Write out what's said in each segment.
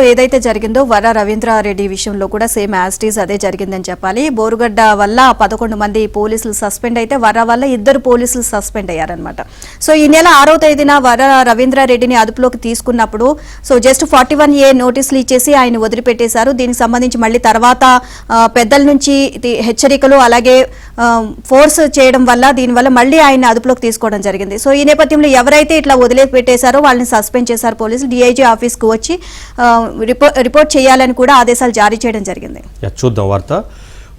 ఏదైతే జరిగిందో వర్ర రవీంద్రారెడ్డి విషయంలో కూడా సేమ్ యాస్టీస్ అదే జరిగిందని చెప్పాలి. బోరుగడ్డ వల్ల 11 మంది పోలీసులు సస్పెండ్ అయితే వర్ర వల్ల 2 పోలీసులు సస్పెండ్ అయ్యారనమాట. సో ఈ నెల 6వ తేదీన వర్ర రవీంద్రారెడ్డిని అదుపులోకి తీసుకున్నప్పుడు జస్ట్ 41A నోటీసులు ఇచ్చేసి ఆయన వదిలిపెట్టేశారు. దీనికి సంబంధించి మళ్ళీ తర్వాత పెద్దల నుంచి హెచ్చరికలు అలాగే ఫోర్స్ చేయడం వల్ల దీనివల్ల మళ్ళీ ఆయన అదుపులోకి తీసుకోవడం జరిగింది. సో ఈ నేపథ్యంలో ఎవరైతే ఇట్లా వదిలిపెట్టేశారో వాళ్ళని సస్పెండ్ చేశారు పోలీసులు. DIG ఆఫీస్కు వచ్చి రిపోర్ట్ చేయాలని కూడా ఆదేశాలు జారీ చేయడం జరిగింది. చూద్దాం వార్త.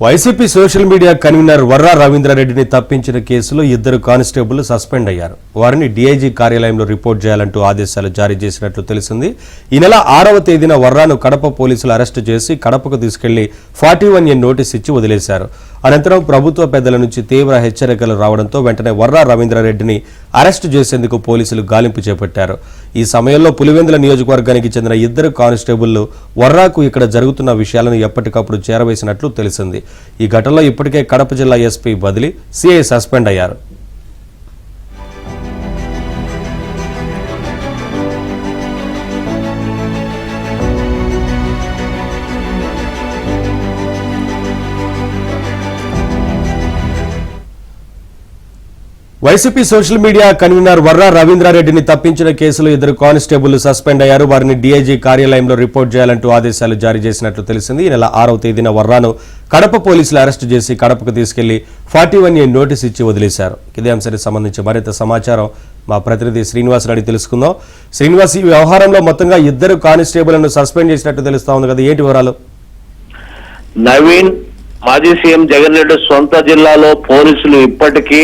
YCP social media convener Varra రవీంద్రారెడ్డిని తప్పించిన కేసులో 2 కానిస్టేబుల్ సస్పెండ్ అయ్యారు. వారిని DIG కార్యాలయంలో రిపోర్ట్ చేయాలంటూ ఆదేశాలు జారీ చేసినట్లు తెలిసింది. ఈ నెల 6వ తేదీన వర్రాను కడప పోలీసులు అరెస్టు చేసి కడపకు తీసుకెళ్లి 41A నోటీస్ ఇచ్చి వదిలేశారు. అనంతరం ప్రభుత్వ పెద్దల నుంచి తీవ్ర హెచ్చరికలు రావడంతో వెంటనే వర్ర రవీంద్రారెడ్డిని అరెస్టు చేసేందుకు పోలీసులు గాలింపు చేపట్టారు. ఈ సమయంలో పులివెందుల నియోజకవర్గానికి చెందిన 2 కానిస్టేబుళ్లు వర్రాకు ఇక్కడ జరుగుతున్న విషయాలను ఎప్పటికప్పుడు చేరవేసినట్లు తెలిసింది. ఈ ఘటనలో ఇప్పటికే కడప జిల్లా SP బదిలీ, CI సస్పెండ్ అయ్యారు. YCP social media convener Varra రవీంద్రారెడ్డిని తప్పించిన కేసులో 2 కానిస్టేబుల్ సస్పెండ్ అయ్యారు. వారిని DIG కార్యాలయంలో రిపోర్ట్ చేయాలంటూ ఆదేశాలు జారీ చేసినట్లు తెలిసింది. ఈ నెల 6వ తేదీన వర్రాను కడప పోలీసులు అరెస్టు చేసి కడపకు తీసుకెళ్లి 41A నోటీస్ ఇచ్చి వదిలేశారు. ఇదే అంశానికి సంబంధించి మరింత సమాచారం మా ప్రతినిధి శ్రీనివాస్ అడిగి తెలుసుకుందాం. శ్రీనివాస్, ఈ వ్యవహారంలో మొత్తంగా 2 కానిస్టేబుల్ను సస్పెండ్ చేసినట్టు తెలుస్తా ఉంది కదా, ఏంటి వివరాలు? నవీన్, మాజీ సీఎం జగన్ రెడ్డి సొంత జిల్లాలో పోలీసులు ఇప్పటికీ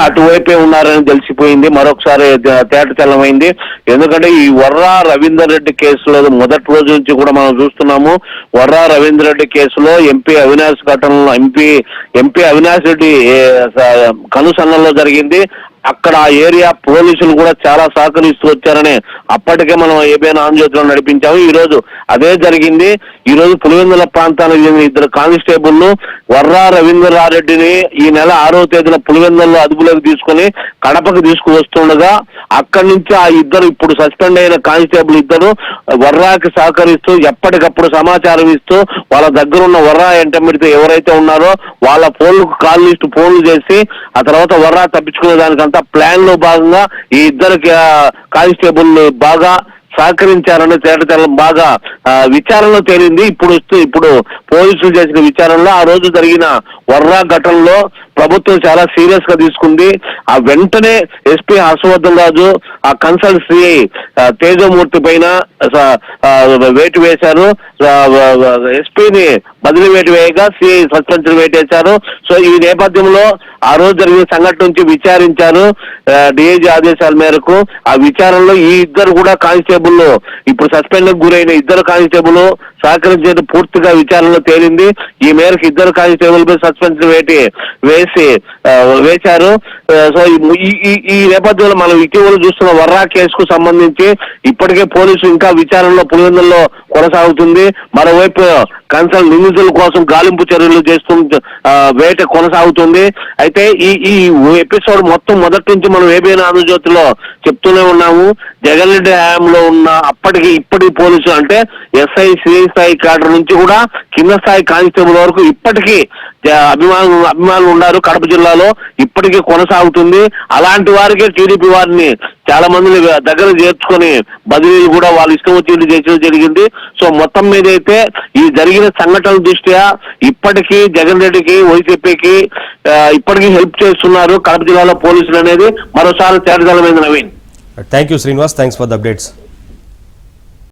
అటువైపే ఉన్నారని తెలిసిపోయింది. మరొకసారి తేటతెల్లమైంది. ఎందుకంటే ఈ వర్ర రవీందర్ రెడ్డి కేసులో మొదటి రోజు నుంచి కూడా మనం చూస్తున్నాము. వర్ర రవీందర్ రెడ్డి కేసులో ఎంపీ అవినాష్ ఘటనలో ఎంపీ అవినాష్ రెడ్డి కనుసన్నల్లో జరిగింది. అక్కడ ఆ ఏరియా పోలీసులు కూడా చాలా సహకరిస్తూ వచ్చారని అప్పటికే మనం ఏబిఎన్ ఆంధ్రజ్యోతిలో నడిపించాము. ఈ రోజు అదే జరిగింది. ఈ రోజు పులివెందుల ప్రాంతానికి చెందిన 2 కానిస్టేబుల్ వర్ర రవీంద్రారెడ్డిని ఈ నెల 6వ తేదీన పులివెందుల్లో అదుపులోకి తీసుకుని కడపకు తీసుకువస్తుండగా అక్కడి నుంచి ఆ 2 ఇప్పుడు సస్పెండ్ అయిన కానిస్టేబుల్ 2 వర్రాకి సహకరిస్తూ ఎప్పటికప్పుడు సమాచారం ఇస్తూ వాళ్ళ దగ్గర ఉన్న వర్రా ఎంటమిడితో ఎవరైతే ఉన్నారో వాళ్ళ కాల్ లిస్ట్ ఫోన్లు చేసి ఆ తర్వాత వర్రా తప్పించుకునే దానికంతా ప్లాన్ లో భాగంగా ఈ 2 కానిస్టేబుల్ బాగా సహకరించారని తేటతెల్లం బాగా విచారణలో తేలింది. ఇప్పుడు పోలీసులు చేసిన విచారణలో ఆ రోజు జరిగిన వర్రా ఘటనలో ప్రభుత్వం చాలా సీరియస్ గా తీసుకుంది. ఆ వెంటనే SP హర్షవర్ధన్ రాజు ఆ కన్సల్ట్ CI తేజమూర్తి పైన వేటు వేశారు. SPని బదిలీ వేటు వేయగా CI సస్పెన్షన్ వేటు వేశారు. సో ఈ నేపథ్యంలో ఆ రోజు జరిగిన సంఘటన నుంచి విచారించారు. DIG ఆదేశాల మేరకు ఆ విచారణలో ఈ 2 కూడా కానిస్టేబుల్ ఇప్పుడు సస్పెండ్ గురైన 2 కానిస్టేబుల్ సహకరించేది పూర్తిగా విచారణలో తేలింది. ఈ మేరకు 2 కానిస్టేబుల్ పై సస్పెన్షన్ వేశారు. సో ఈ నేపథ్యంలో మనం ఇటీవల చూస్తున్న వర్రా కేసుకు సంబంధించి ఇప్పటికే పోలీసులు ఇంకా విచారణలో పులివెందుల్లో కొనసాగుతుంది. మరోవైపు కన్సల్ట్ నిందితుల కోసం గాలింపు చర్యలు వేట కొనసాగుతుంది. అయితే ఈ ఎపిసోడ్ మొత్తం మొదటి నుంచి మనం ఏబిఎన్ ఆంధ్రజ్యోతిలో చెప్తూనే ఉన్నాము. జగన్ రెడ్డి హయాంలో ఉన్న ఇప్పటి పోలీసులు అంటే SI CI స్థాయి క్యాడర్ నుంచి కూడా కింద స్థాయి కానిస్టేబుల్ వరకు ఇప్పటికీ అభిమానులు ఉన్నారు. కడప జిల్లాలో ఇప్పటికీ కొనసాగుతుంది. అలాంటి వారికే TDP వారిని చాలా మందిని దగ్గర చేర్చుకొని బదిలీలు కూడా వాళ్ళు ఇష్టం వచ్చి చేసేది జరిగింది. సో మొత్తం మీద అయితే ఈ జరిగిన సంఘటనల దృష్ట్యా ఇప్పటికీ జగన్ రెడ్డికి వైసీపీకి ఇప్పటికీ హెల్ప్ చేస్తున్నారు కడప జిల్లాలో పోలీసులు అనేది మరోసారి తేటతెల్లమైంది. Naveen, thank you Srinivas, thanks for the updates.